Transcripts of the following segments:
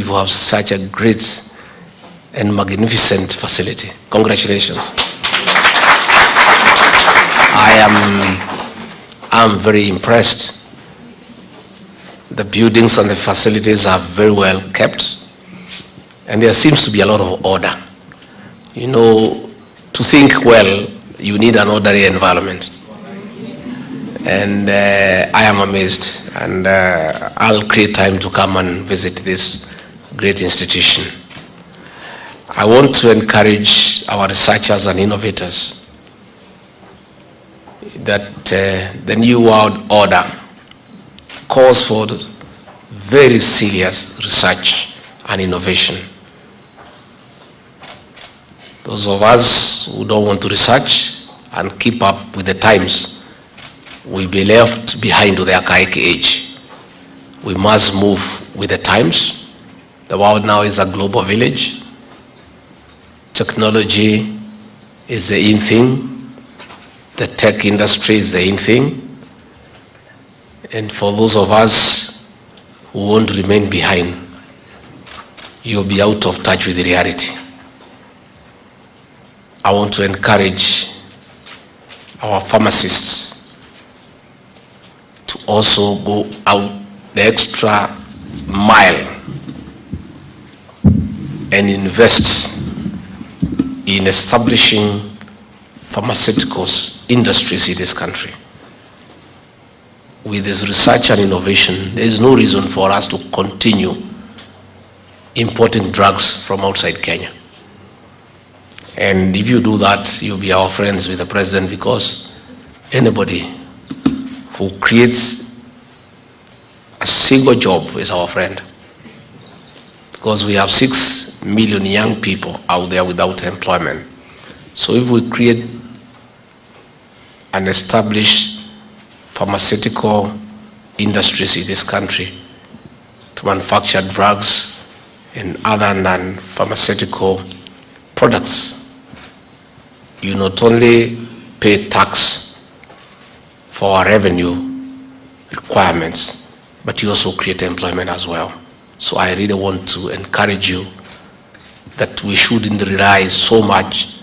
to have such a great and magnificent facility. Congratulations. I'm very impressed. The buildings and the facilities are very well kept, and there seems to be a lot of order. You know, to think well, you need an orderly environment. And I am amazed, and I'll create time to come and visit this great institution. I want to encourage our researchers and innovators that the new world order calls for very serious research and innovation. Those of us who don't want to research and keep up with the times will be left behind to the archaic age. We must move with the times. The world now is a global village. Technology is the in thing. The tech industry is the in thing. And for those of us who won't remain behind, you'll be out of touch with the reality. I want to encourage our pharmacists to also go out the extra mile and invest in establishing pharmaceuticals industries in this country. With this research and innovation, there is no reason for us to continue importing drugs from outside Kenya. And if you do that, you'll be our friends with the president, because anybody who creates a single job is our friend. Because we have 6 million young people out there without employment. So if we create and establish pharmaceutical industries in this country to manufacture drugs and other non-pharmaceutical products, you not only pay tax for our revenue requirements, but you also create employment as well. So I really want to encourage you that we shouldn't rely so much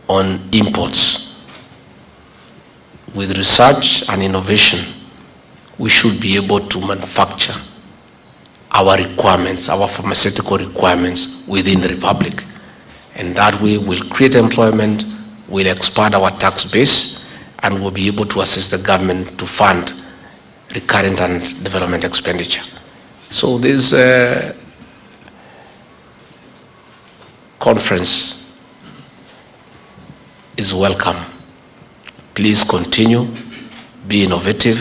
on imports. With research and innovation, we should be able to manufacture our requirements, our pharmaceutical requirements within the Republic. And that way we'll create employment, we'll expand our tax base, and we'll be able to assist the government to fund recurrent and development expenditure. So this conference is welcome. Please continue, be innovative,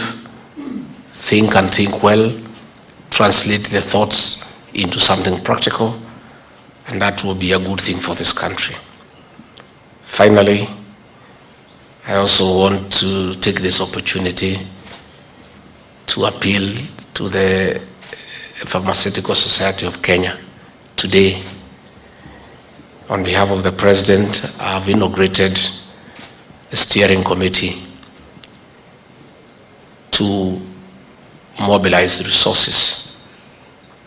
think and think well, translate the thoughts into something practical, and that will be a good thing for this country. Finally, I also want to take this opportunity to appeal to the Pharmaceutical Society of Kenya. Today, on behalf of the President, I have inaugurated a steering committee to mobilize resources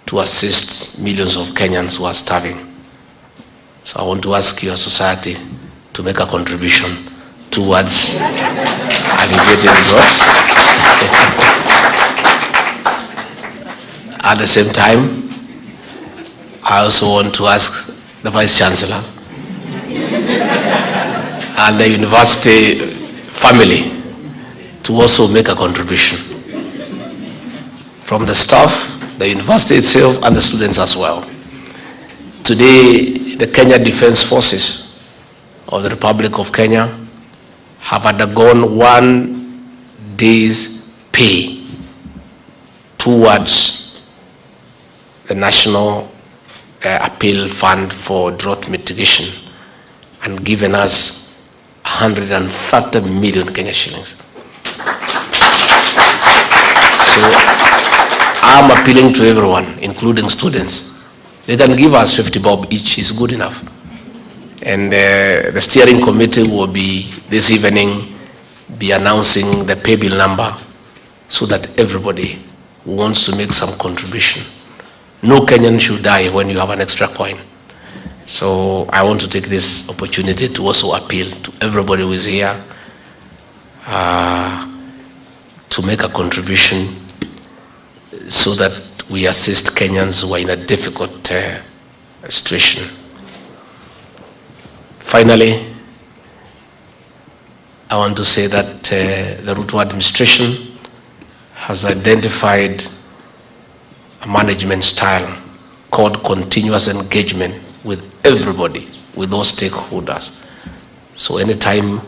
to assist millions of Kenyans who are starving. So I want to ask your society to make a contribution towards alleviating drought. At the same time, I also want to ask the Vice Chancellor and the university family to also make a contribution. From the staff, the university itself, and the students as well. Today, the Kenya Defense Forces of the Republic of Kenya have undergone 1 day's pay towards the National Appeal Fund for Drought Mitigation, and given us 130 million Kenya shillings. So I'm appealing to everyone, including students. They can give us 50 bob each, is good enough. And the steering committee will be, this evening, be announcing the pay bill number so that everybody who wants to make some contribution No Kenyan should die when you have an extra coin. So I want to take this opportunity to also appeal to everybody who is here to make a contribution so that we assist Kenyans who are in a difficult situation. Finally, I want to say that the Ruto administration has identified a management style called continuous engagement with everybody, with those stakeholders. So anytime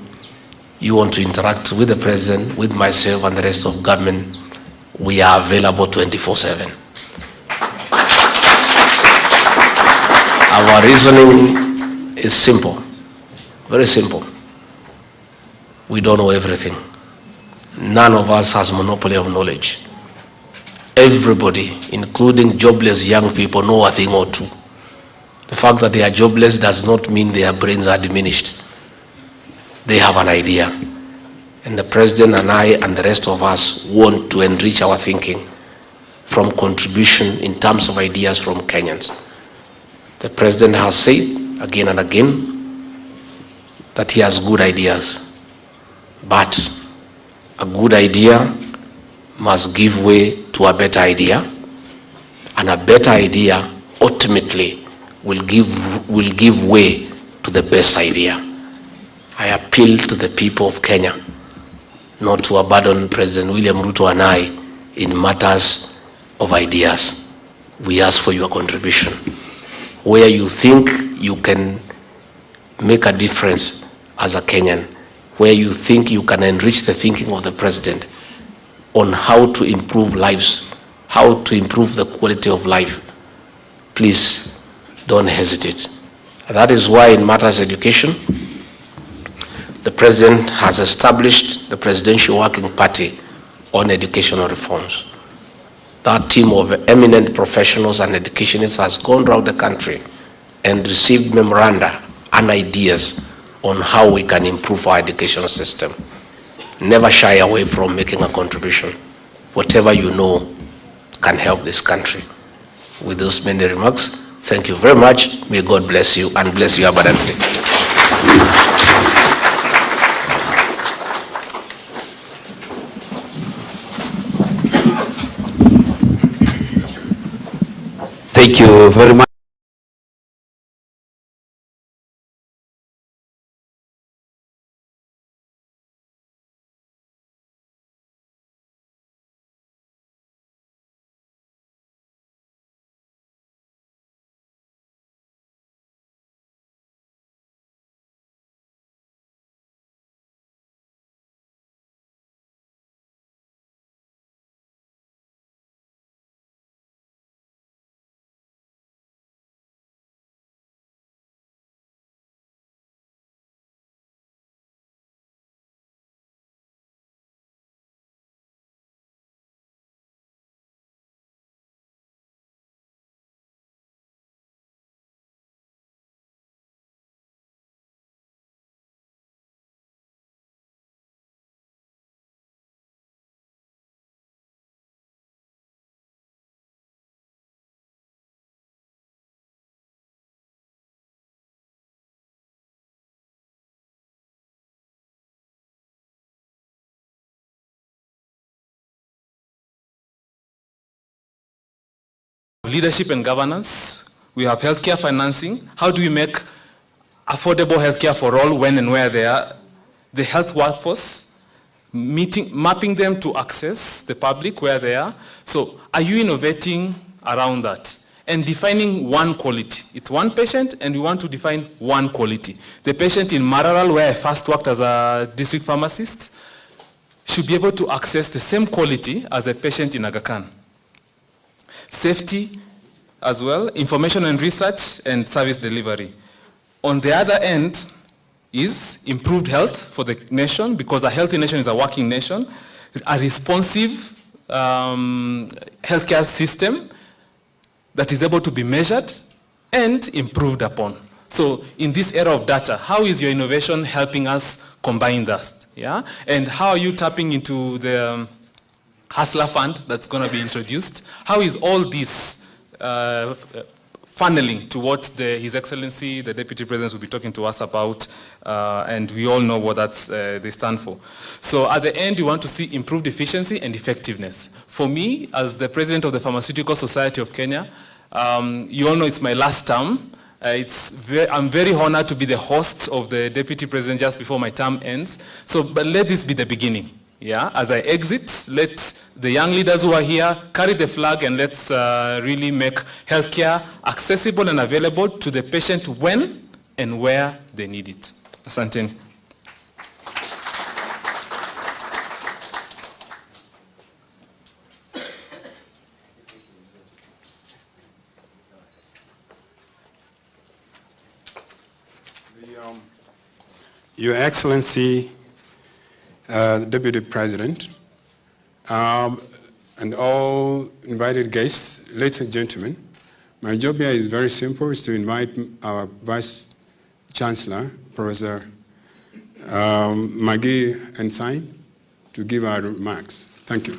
you want to interact with the president, with myself and the rest of government, we are available 24/7. Our reasoning is simple, very simple. We don't know everything. None of us has monopoly of knowledge. Everybody, including jobless young people, know a thing or two. The fact that they are jobless does not mean their brains are diminished. They have an idea. And the president and I and the rest of us want to enrich our thinking from contribution in terms of ideas from Kenyans. The president has said again and again that he has good ideas, but a good idea must give way to a better idea, and a better idea ultimately will give way to the best idea. I appeal to the people of Kenya not to abandon President William Ruto and I in matters of ideas. We ask for your contribution. Where you think you can make a difference as a Kenyan, where you think you can enrich the thinking of the president on how to improve lives, how to improve the quality of life, please don't hesitate. That is why in matters of education, the president has established the Presidential Working Party on educational reforms. That team of eminent professionals and educationists has gone around the country and received memoranda and ideas on how we can improve our educational system. Never shy away from making a contribution. Whatever you know can help this country. With those many remarks, thank you very much. May God bless you and bless you abundantly. Thank you very much. Leadership and governance, we have healthcare financing. How do we make affordable healthcare for all when and where they are? The health workforce, mapping them to access the public where they are. So are you innovating around that? And defining one quality. It's one patient and we want to define one quality. The patient in Mararal, where I first worked as a district pharmacist, should be able to access the same quality as a patient in Aga Khan. Safety as well, information and research and service delivery. On the other end is improved health for the nation, because a healthy nation is a working nation, a responsive healthcare system that is able to be measured and improved upon. So in this era of data, how is your innovation helping us combine that? Yeah? And how are you tapping into the Hustler Fund that's going to be introduced? How is all this funneling to what His Excellency, the Deputy President, will be talking to us about, and we all know what they stand for. So at the end, we want to see improved efficiency and effectiveness. For me, as the President of the Pharmaceutical Society of Kenya, you all know it's my last term. I'm very honored to be the host of the Deputy President just before my term ends. So, but let this be the beginning. Yeah, as I exit, let the young leaders who are here carry the flag, and let's really make healthcare accessible and available to the patient when and where they need it. Asanteni. Your Excellency, Deputy President, and all invited guests, ladies and gentlemen, my job here is very simple. It's to invite our Vice Chancellor, Professor Maggie Ensign, to give our remarks. Thank you.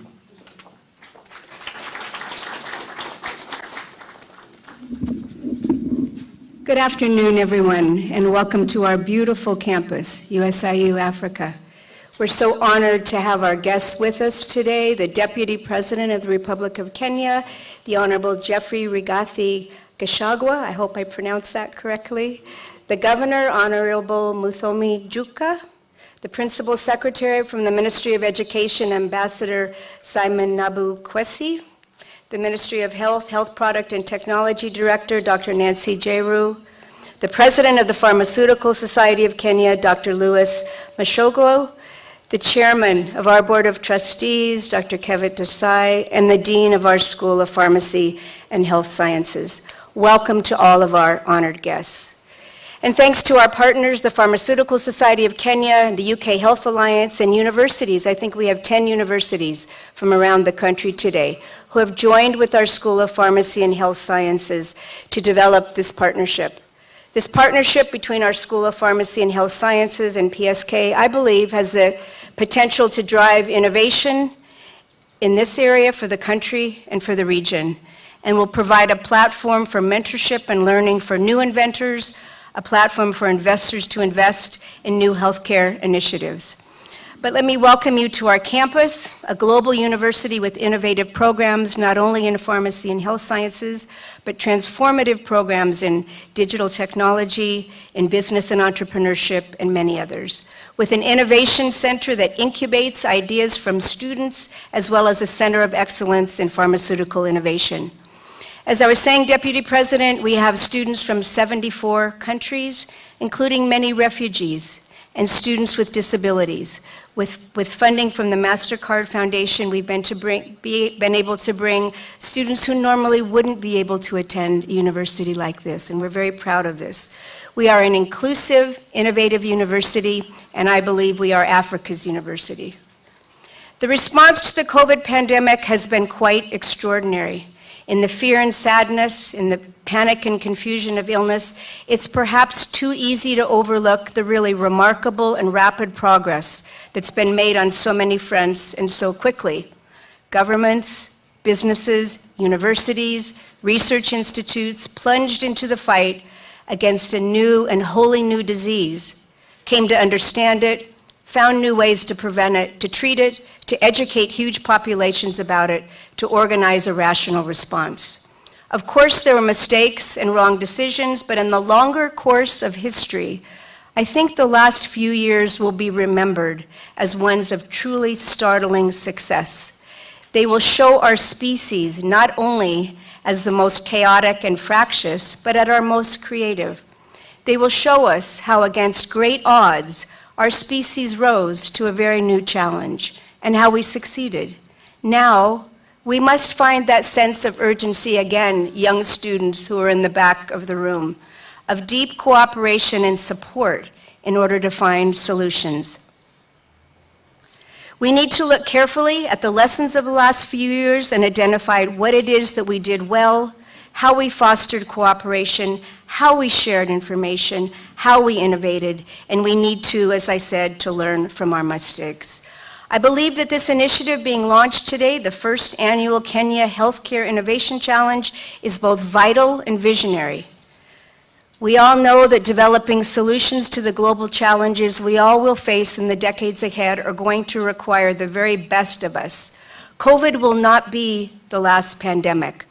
Good afternoon, everyone, and welcome to our beautiful campus, USIU Africa. We're so honored to have our guests with us today, the Deputy President of the Republic of Kenya, the Honorable Jeffrey Rigathi Gachagua, I hope I pronounced that correctly, the Governor, Honorable Muthomi Juka, the Principal Secretary from the Ministry of Education, Ambassador Simon Nabu Kwesi, the Ministry of Health, Health Product and Technology Director, Dr. Nancy Jeru, the President of the Pharmaceutical Society of Kenya, Dr. Louis Mashogo, the Chairman of our Board of Trustees, Dr. Kevin Desai, and the Dean of our School of Pharmacy and Health Sciences. Welcome to all of our honored guests. And thanks to our partners, the Pharmaceutical Society of Kenya and the UK Health Alliance and universities, I think we have 10 universities from around the country today who have joined with our School of Pharmacy and Health Sciences to develop this partnership. This partnership between our School of Pharmacy and Health Sciences and PSK, I believe, has the potential to drive innovation in this area for the country and for the region, and will provide a platform for mentorship and learning for new inventors, a platform for investors to invest in new healthcare initiatives. But let me welcome you to our campus, a global university with innovative programs, not only in pharmacy and health sciences, but transformative programs in digital technology, in business and entrepreneurship, and many others. With an innovation center that incubates ideas from students, as well as a center of excellence in pharmaceutical innovation. As I was saying, Deputy President, we have students from 74 countries, including many refugees and students with disabilities. With funding from the MasterCard Foundation, we've been able to bring students who normally wouldn't be able to attend a university like this, and we're very proud of this. We are an inclusive, innovative university, and I believe we are Africa's university. The response to the COVID pandemic has been quite extraordinary. In the fear and sadness, in the panic and confusion of illness, it's perhaps too easy to overlook the really remarkable and rapid progress that's been made on so many fronts and so quickly. Governments, businesses, universities, research institutes plunged into the fight against a new and wholly new disease, came to understand it, found new ways to prevent it, to treat it, to educate huge populations about it, to organize a rational response. Of course, there were mistakes and wrong decisions, but in the longer course of history, I think the last few years will be remembered as ones of truly startling success. They will show our species not only as the most chaotic and fractious, but at our most creative. They will show us how against great odds, our species rose to a very new challenge, and how we succeeded. Now, we must find that sense of urgency again, young students who are in the back of the room, of deep cooperation and support in order to find solutions. We need to look carefully at the lessons of the last few years and identify what it is that we did well, how we fostered cooperation, how we shared information, how we innovated, and we need to, as I said, to learn from our mistakes. I believe that this initiative being launched today, the first annual Kenya Healthcare Innovation Challenge, is both vital and visionary. We all know that developing solutions to the global challenges we all will face in the decades ahead are going to require the very best of us. COVID will not be the last pandemic.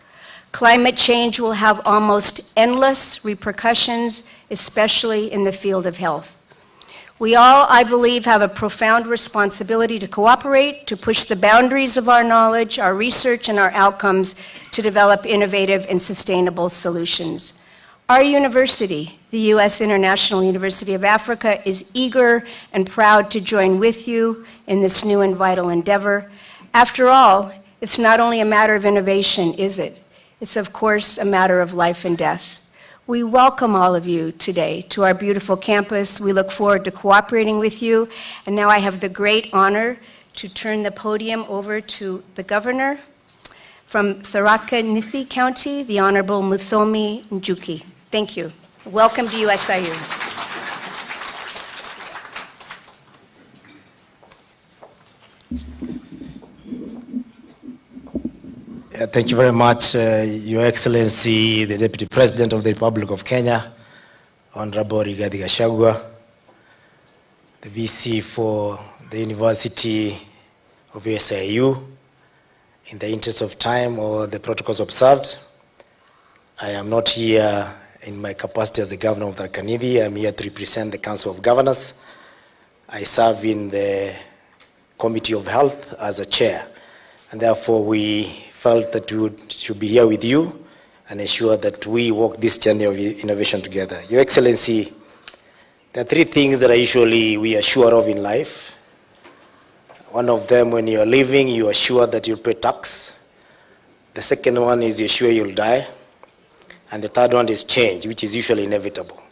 Climate change will have almost endless repercussions, especially in the field of health. We all, I believe, have a profound responsibility to cooperate, to push the boundaries of our knowledge, our research, and our outcomes to develop innovative and sustainable solutions. Our university, the U.S. International University of Africa, is eager and proud to join with you in this new and vital endeavor. After all, it's not only a matter of innovation, is it? It's, of course, a matter of life and death. We welcome all of you today to our beautiful campus. We look forward to cooperating with you. And now I have the great honor to turn the podium over to the governor from Tharaka Nithi County, the Honorable Muthomi Njuki. Thank you. Welcome to USIU. Thank you very much, Your Excellency, the Deputy President of the Republic of Kenya, Honorable Rigathi, the VC for the University of USIU. In the interest of time or the protocols observed, I am not here in my capacity as the Governor of Tharaka Nithi. I am here to represent the Council of Governors. I serve in the Committee of Health as a chair, and therefore we felt that we should be here with you and ensure that we walk this journey of innovation together. Your Excellency, there are three things that we are sure of in life. One of them, when you are living, you are sure that you'll pay tax. The second one is you're sure you'll die. And the third one is change, which is usually inevitable.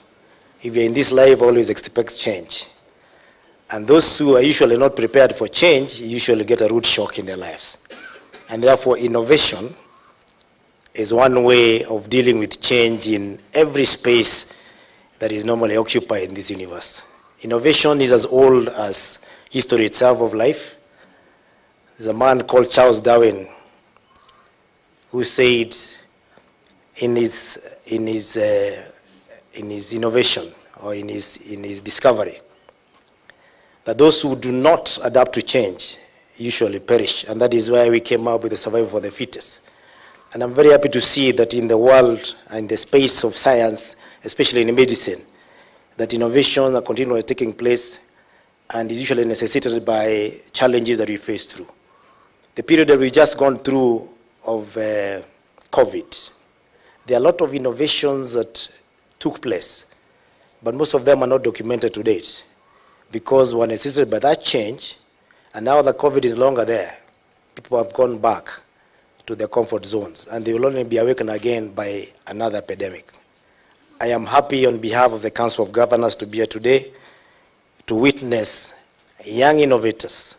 If you're in this life, always expect change. And those who are usually not prepared for change usually get a root shock in their lives. And therefore, innovation is one way of dealing with change in every space that is normally occupied in this universe. Innovation is as old as history itself of life. There's a man called Charles Darwin who said in his innovation or in his discovery that those who do not adapt to change usually perish, and that is why we came up with the survival for the fittest. And I'm very happy to see that in the world and the space of science, especially in medicine, that innovations are continually taking place and is usually necessitated by challenges that we face through. The period that we've just gone through of COVID, there are a lot of innovations that took place, but most of them are not documented to date because were necessitated by that change. And now that COVID is longer there, people have gone back to their comfort zones, and they will only be awakened again by another epidemic. I am happy on behalf of the Council of Governors to be here today to witness young innovators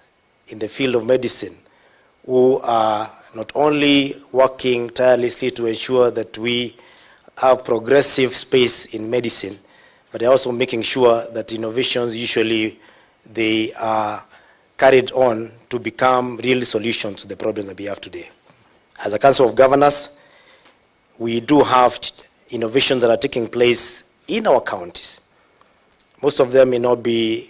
in the field of medicine who are not only working tirelessly to ensure that we have progressive space in medicine, but they're also making sure that innovations usually they are carried on to become real solutions to the problems that we have today. As a Council of Governors, we do have innovations that are taking place in our counties. Most of them may not be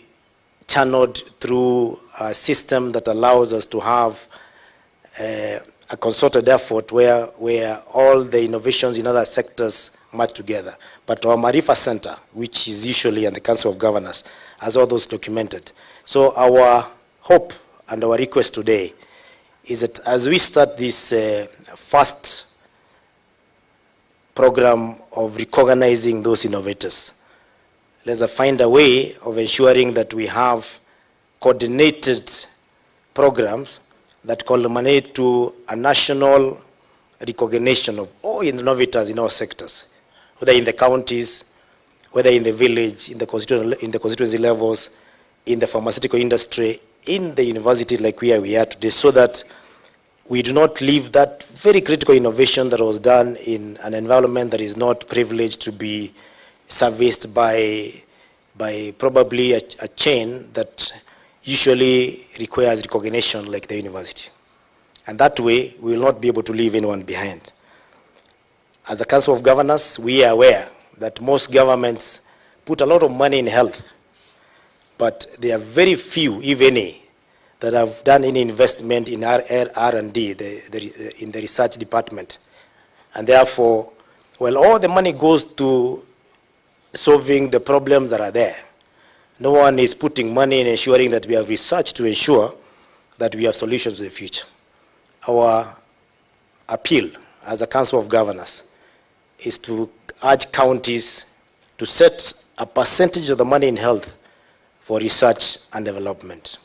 channeled through a system that allows us to have a concerted effort where all the innovations in other sectors match together. But our Marifa Center, which is usually in the Council of Governors, has all those documented. So our hope and our request today is that as we start this first program of recognizing those innovators, let's find a way of ensuring that we have coordinated programs that culminate to a national recognition of all innovators in all sectors, whether in the counties, whether in the village, in the constituency levels, in the pharmaceutical industry, in the university like we are today, so that we do not leave that very critical innovation that was done in an environment that is not privileged to be serviced by probably a chain that usually requires recognition like the university. And that way, we will not be able to leave anyone behind. As a Council of Governors, we are aware that most governments put a lot of money in health, but there are very few, if any, that have done any investment in R&D, in the research department. And therefore, well, all the money goes to solving the problems that are there. No one is putting money in ensuring that we have research to ensure that we have solutions to the future. Our appeal as a Council of Governors is to urge counties to set a percentage of the money in health for research and development,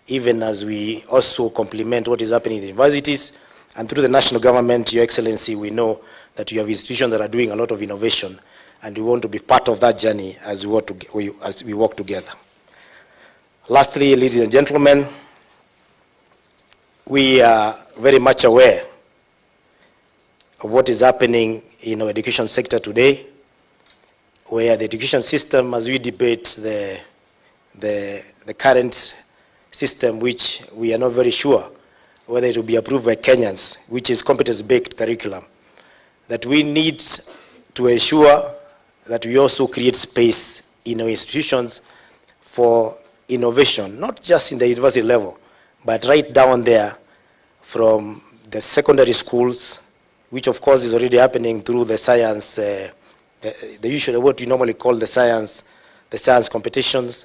even as we also complement what is happening in the universities. And through the national government, Your Excellency, we know that you have institutions that are doing a lot of innovation, and we want to be part of that journey as we work together. Lastly, ladies and gentlemen, we are very much aware of what is happening in our education sector today, where the education system, as we debate the current system, which we are not very sure whether it will be approved by Kenyans, which is competence-based curriculum, that we need to ensure that we also create space in our institutions for innovation, not just in the university level, but right down there from the secondary schools, which of course is already happening through the science, the usual, what we normally call the science competitions.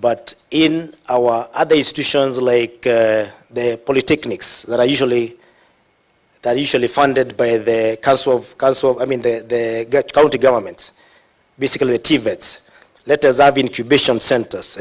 But in our other institutions like the polytechnics that are usually funded by the the county governments, basically the TVETs, let us have incubation centers,